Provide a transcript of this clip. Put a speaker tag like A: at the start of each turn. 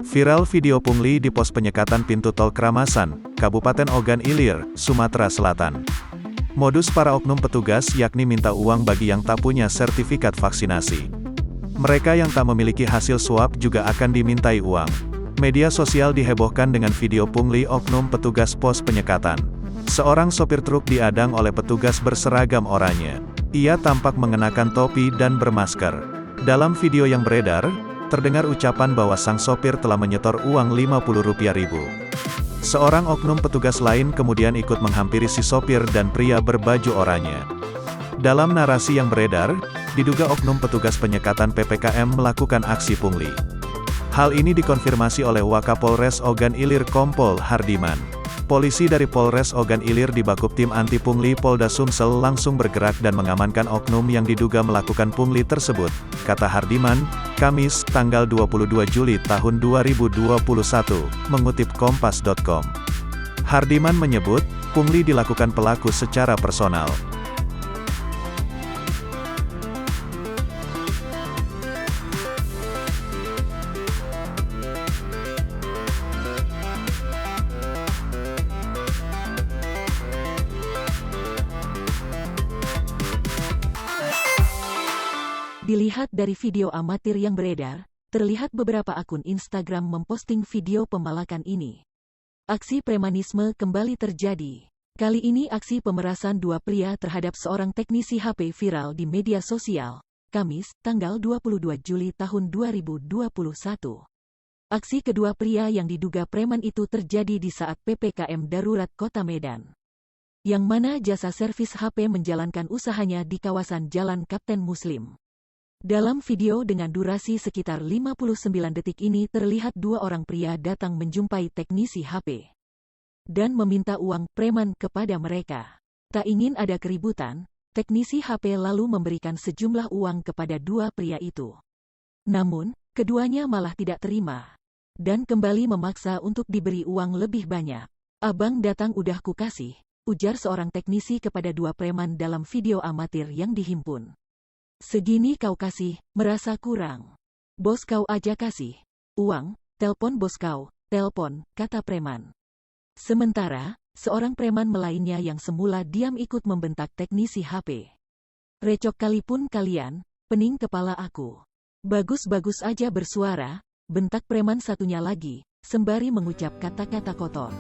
A: Viral video pungli di pos penyekatan pintu tol Kramasan, Kabupaten Ogan Ilir, Sumatera Selatan. Modus para oknum petugas yakni minta uang bagi yang tak punya sertifikat vaksinasi. Mereka yang tak memiliki hasil swab juga akan dimintai uang. Media sosial dihebohkan dengan video pungli oknum petugas pos penyekatan. Seorang sopir truk diadang oleh petugas berseragam oranye. Ia tampak mengenakan topi dan bermasker. Dalam video yang beredar, terdengar ucapan bahwa sang sopir telah menyetor uang Rp50.000. Seorang oknum petugas lain kemudian ikut menghampiri si sopir dan pria berbaju oranye. Dalam narasi yang beredar, diduga oknum petugas penyekatan PPKM melakukan aksi pungli. Hal ini dikonfirmasi oleh Wakapolres Ogan Ilir Kompol Hardiman. Polisi dari Polres Ogan Ilir di Bakuptim Anti Pungli Polda Sumsel langsung bergerak dan mengamankan oknum yang diduga melakukan pungli tersebut, kata Hardiman, Kamis, tanggal 22 Juli tahun 2021, mengutip Kompas.com. Hardiman menyebut, pungli dilakukan pelaku secara personal.
B: Dilihat dari video amatir yang beredar, terlihat beberapa akun Instagram memposting video pembalakan ini. Aksi premanisme kembali terjadi. Kali ini aksi pemerasan dua pria terhadap seorang teknisi HP viral di media sosial, Kamis, tanggal 22 Juli tahun 2021. Aksi kedua pria yang diduga preman itu terjadi di saat PPKM darurat Kota Medan. Yang mana jasa servis HP menjalankan usahanya di kawasan Jalan Kapten Muslim. Dalam video dengan durasi sekitar 59 detik ini terlihat dua orang pria datang menjumpai teknisi HP. Dan meminta uang preman kepada mereka. Tak ingin ada keributan, teknisi HP lalu memberikan sejumlah uang kepada dua pria itu. Namun, keduanya malah tidak terima. Dan kembali memaksa untuk diberi uang lebih banyak. Abang datang udah kukasih, ujar seorang teknisi kepada dua preman dalam video amatir yang dihimpun. Segini kau kasih, merasa kurang. Bos kau aja kasih. Uang, telpon bos kau, telpon, kata preman. Sementara, seorang preman lainnya yang semula diam ikut membentak teknisi HP. Recok kalipun kalian, pening kepala aku. Bagus-bagus aja bersuara, bentak preman satunya lagi, sembari mengucap kata-kata kotor.